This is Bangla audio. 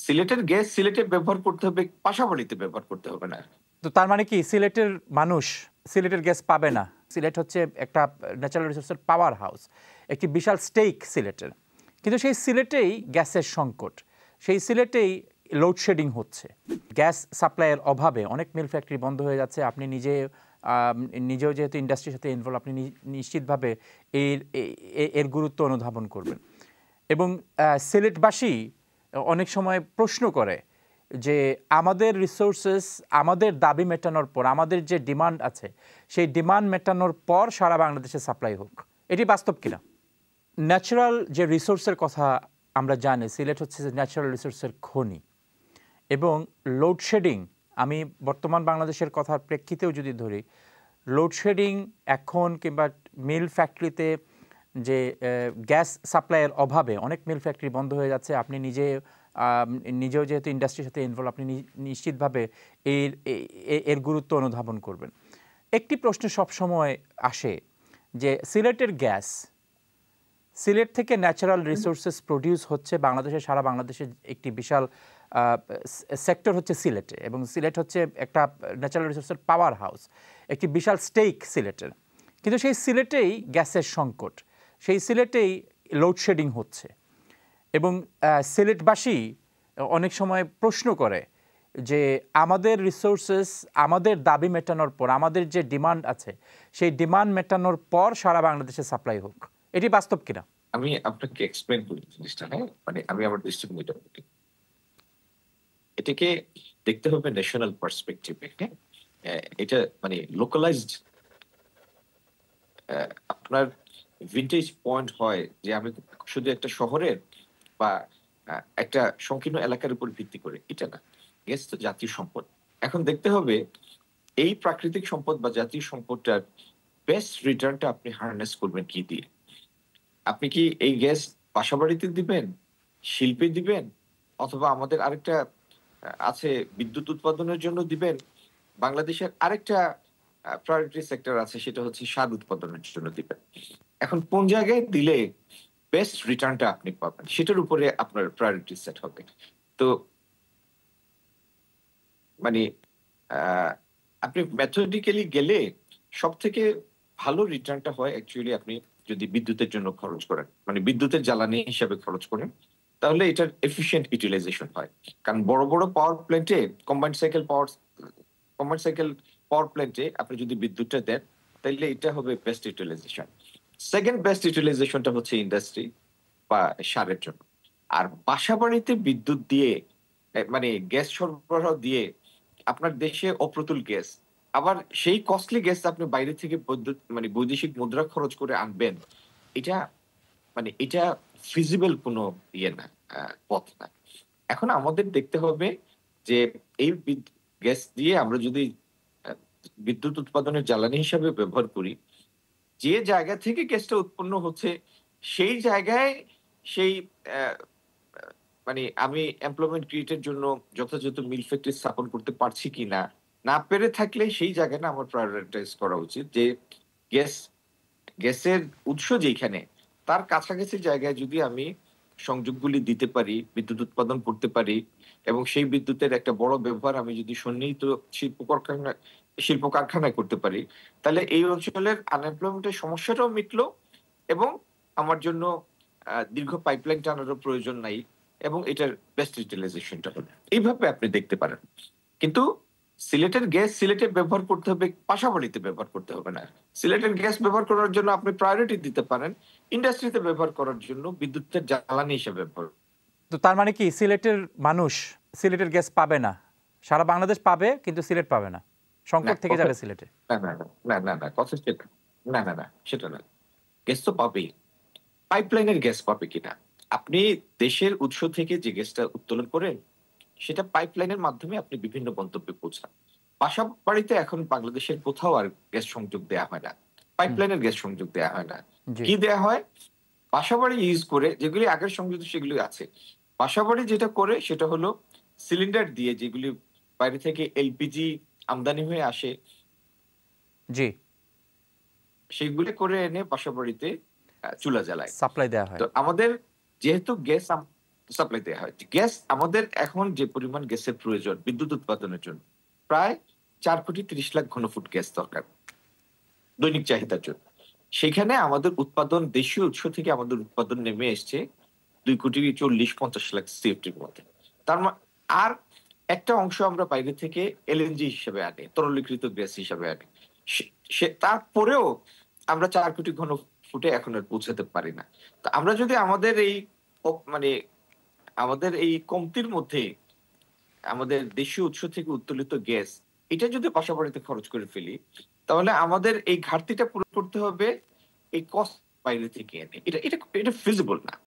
সিলেটের গ্যাস সিলেটে ব্যবহার করতে হবে, পাশাপাশিতে ব্যবহার করতে হবে না। তো তার মানে কি সিলেটের মানুষ সিলেটের গ্যাস পাবে না? সিলেট হচ্ছে একটা ন্যাচারাল রিসোর্সের পাওয়ার হাউস, একটি বিশাল স্টেক সিলেটের, কিন্তু সেই সিলেটেই গ্যাসের সংকট, সেই সিলেটেই লোডশেডিং হচ্ছে। গ্যাস সাপ্লাইয়ের অভাবে অনেক মিল ফ্যাক্টরি বন্ধ হয়ে যাচ্ছে। আপনি নিজেও যেহেতু ইন্ডাস্ট্রির সাথে ইনভলভ, আপনি নিশ্চিতভাবে এর গুরুত্ব অনুধাবন করবেন। এবং সিলেটবাসী অনেক সময় প্রশ্ন করে যে আমাদের রিসোর্সেস, আমাদের দাবি মেটানোর পর, আমাদের যে ডিমান্ড আছে সেই ডিমান্ড মেটানোর পর সারা বাংলাদেশে সাপ্লাই হোক। এটি বাস্তব কিনা? ন্যাচারাল যে রিসোর্সের কথা আমরা জানি, সিলেট হচ্ছে ন্যাচারাল রিসোর্সের খনি, এবং লোডশেডিং, আমি বর্তমান বাংলাদেশের কথার প্রেক্ষিতেও যদি ধরি, লোডশেডিং এখন কিংবা মিল ফ্যাক্টরিতে যে গ্যাস সাপ্লাইয়ের অভাবে অনেক মিল ফ্যাক্টরি বন্ধ হয়ে যাচ্ছে। আপনি নিজেও যেহেতু ইন্ডাস্ট্রির সাথে ইনভলভ, আপনি নিশ্চিতভাবে এর গুরুত্ব অনুধাবন করবেন। একটি প্রশ্ন সবসময় আসে যে সিলেটের গ্যাস, সিলেট থেকে ন্যাচারাল রিসোর্সেস প্রডিউস হচ্ছে বাংলাদেশে, সারা বাংলাদেশের একটি বিশাল সেক্টর হচ্ছে সিলেটে, এবং সিলেট হচ্ছে একটা ন্যাচারাল রিসোর্সের পাওয়ার হাউস, একটি বিশাল স্টেক সিলেটের, কিন্তু সেই সিলেটেই গ্যাসের সংকট, সেই সিলেটেই লোডশেডিং হচ্ছে। এবং সিলেটবাসী অনেক সময় প্রশ্ন করে যে আমাদের রিসোর্সেস, আমাদের দাবি মেটানোর পর, আমাদের যে ডিমান্ড আছে সেই ডিমান্ড মেটানোর পর সারা বাংলাদেশে সাপ্লাই হোক। এটি বাস্তব কিনা? আমি আপনাকে এক্সপ্লেন করি জিনিসটা। হ্যাঁ, মানে আমি আমার দৃষ্টিভঙ্গিটা বলি। এটাকে দেখতে হবে ন্যাশনাল পার্সপেক্টিভে। হ্যাঁ, এটা মানে লোকালাইজড। আপনার ভিন্টেজ পয়েন্ট হয় যে আমি শুধু একটা শহরের বা একটা সংকীর্ণ এলাকার উপর ভিত্তি করে, এটা না। গ্যাস তো জাতীয় সম্পদ। এখন দেখতে হবে এই প্রাকৃতিক সম্পদ বা জাতীয় সম্পদটার বেস্ট রিটার্নটা আপনি হারনেস করবেন কি দিয়ে। আপনি কি এই গ্যাস বাসাবাড়িতে দিবেন, শিল্পে দিবেন, অথবা আমাদের আরেকটা আছে বিদ্যুৎ উৎপাদনের জন্য দিবেন। বাংলাদেশের আরেকটা প্রায়োরিটি সেক্টর আছে, সেটা হচ্ছে সার উৎপাদনের জন্য দিবেন। এখন কোন জায়গায় দিলে বেস্ট রিটার্নটা আপনি পাবেন, সেটার উপরে আপনার প্রায়োরিটি সেট হবে। তো মানে আপনি মেথডিক্যালি গেলে সব থেকে ভালো রিটার্নটা হয় অ্যাকচুয়ালি আপনি যদি বিদ্যুতের জন্য খরচ করেন, মানে বিদ্যুতের জ্বালানি হিসাবে খরচ করেন, তাহলে এটার এফিশিয়েন্ট ইউটিলাইজেশন হয়। কারণ বড় বড় পাওয়ার প্ল্যান্টে, কম্বাইন্ড সাইকেল পাওয়ার প্ল্যান্টে আপনি যদি বিদ্যুৎটা দেন, তাহলে এটা হবে বেস্ট ইউটিলাইজেশন। সেকেন্ড বেস্ট ইউটিলাইজেশনটা হচ্ছে ইন্ডাস্ট্রি বা সারের জন্য। আর বাসা বাড়িতে বিদ্যুৎ দিয়ে মানে গ্যাস সরবরাহ দিয়ে আপনার দেশে অপ্রতুল গ্যাস, আবার সেই কস্টলি গ্যাস আপনি বাইরে থেকে মানে বৈদেশিক মুদ্রা খরচ করে আনবেন, এটা মানে এটা ফিজিবল কোনো ইয়ে না, পথ না। এখন আমাদের দেখতে হবে যে এই গ্যাস দিয়ে আমরা যদি বিদ্যুৎ উৎপাদনের জ্বালানি হিসাবে ব্যবহার করি, যে জায়গা থেকে গ্যাসটা উৎপন্ন হচ্ছে সেই জায়গায় সেই মানে আমি এমপ্লয়মেন্ট ক্রিয়েটের জন্য যথাযথ মিল ফ্যাক্টরি স্থাপন করতে পারছি কিনা, না পেরে থাকলে সেই জায়গাটা আমার প্রায়োরিটাইজ করা উচিত যে গ্যাস গ্যাসের উৎস যেখানে তার কাছাকাছি জায়গায় যদি আমি সংযোগগুলি দিতে পারি, বিদ্যুৎ উৎপাদন করতে পারি, এবং সেই বিদ্যুতের একটা বড় ব্যবহার আমি যদি সন্নিহিত শিল্প কারখানায় করতে পারি, তাহলে এই অঞ্চলের আনএমপ্লয়মেন্টের সমস্যাটাও মিটলো, এবং আমার জন্য দীর্ঘ পাইপলাইন টানারও প্রয়োজন নাই, এবং এটার বেস্ট ইউটিলাইজেশনটা হবে। এইভাবে আপনি দেখতে পারেন। কিন্তু সিলেটের গ্যাস সিলেটে ব্যবহার করতে হবে, পাশাপাশিতে ব্যবহার করতে হবে না। সিলেটের গ্যাস ব্যবহার করার জন্য আপনি প্রায়োরিটি দিতে পারেন ইন্ডাস্ট্রিতে ব্যবহার করার জন্য বিদ্যুতের জ্বালানি হিসেবে ব্যবহার। তো তার মানে কি সিলেটের মানুষ সিলেটের গ্যাস পাবে না? সারা বাংলাদেশ পাবে কিন্তু সিলেট পাবে না, সংকট থেকে যাবে সিলেটে? না না না না না, কথা সেটা না, না না সেটা না। গ্যাস তো পাবেই। পাইপলাইনের গ্যাস পাবে কিনা, আপনি দেশের উৎস থেকে যে গ্যাসটা উত্তোলন করেন সেটা পাইপলাইনের মাধ্যমে আপনি বিভিন্ন গন্তব্যে পৌঁছান। বাসা বাড়িতে এখন বাংলাদেশের কোথাও আর গ্যাস সংযোগ দেয়া হয় না, পাইপলাইনের গ্যাস সংযোগ দেয়া হয় না। কি দেয়া হয়? বাসাবাড়ি ইউজ করে যেগুলি আগের সংযোগ সেগুলি আছে। বাসাবাড়ি যেটা করে সেটা হলো সিলিন্ডার দিয়ে, যেগুলি বাইরে থেকে এলপিজি আমদানি হয়ে আসে, জি, সেগুলি করে এনে বাসাবাড়িতে চুলা জ্বালায়, সাপ্লাই দেওয়া হয়। তো আমাদের যেহেতু গ্যাস সাপ্লাই দেওয়া হয়। গ্যাস আমাদের এখন যে পরিমাণ গ্যাসের প্রয়োজন বিদ্যুৎ উৎপাদনের জন্য প্রায় ৪,৩০,০০,০০০ ঘনফুট গ্যাস দরকার দৈনিক চাহিদার জন্য। সেখানে আমাদের উৎপাদন দেশীয় উৎস থেকে আমাদের উৎপাদন নেমে এসছে ২,৪০,৫০,০০,০০০ সিএফটির মধ্যে। তার আর একটা অংশ আমরা বাইরে থেকে এলএনজি হিসেবে আনি, তরলীকৃত গ্যাস হিসাবে আনি। সে সে তারপরেও আমরা ৪ কোটি ঘনফুটে এখন আর পৌঁছাতে পারি না। তো আমরা যদি আমাদের এই মানে আমাদের এই কমতির মধ্যে আমাদের দেশীয় উৎস থেকে উত্তোলিত গ্যাস এটা যদি বাসাবাড়িতে খরচ করে ফেলি, তাহলে আমাদের এই ঘাটতিটা পূরণ করতে হবে এই কস্ট বাইরে থেকে এনে। এটা ফিজিবল না।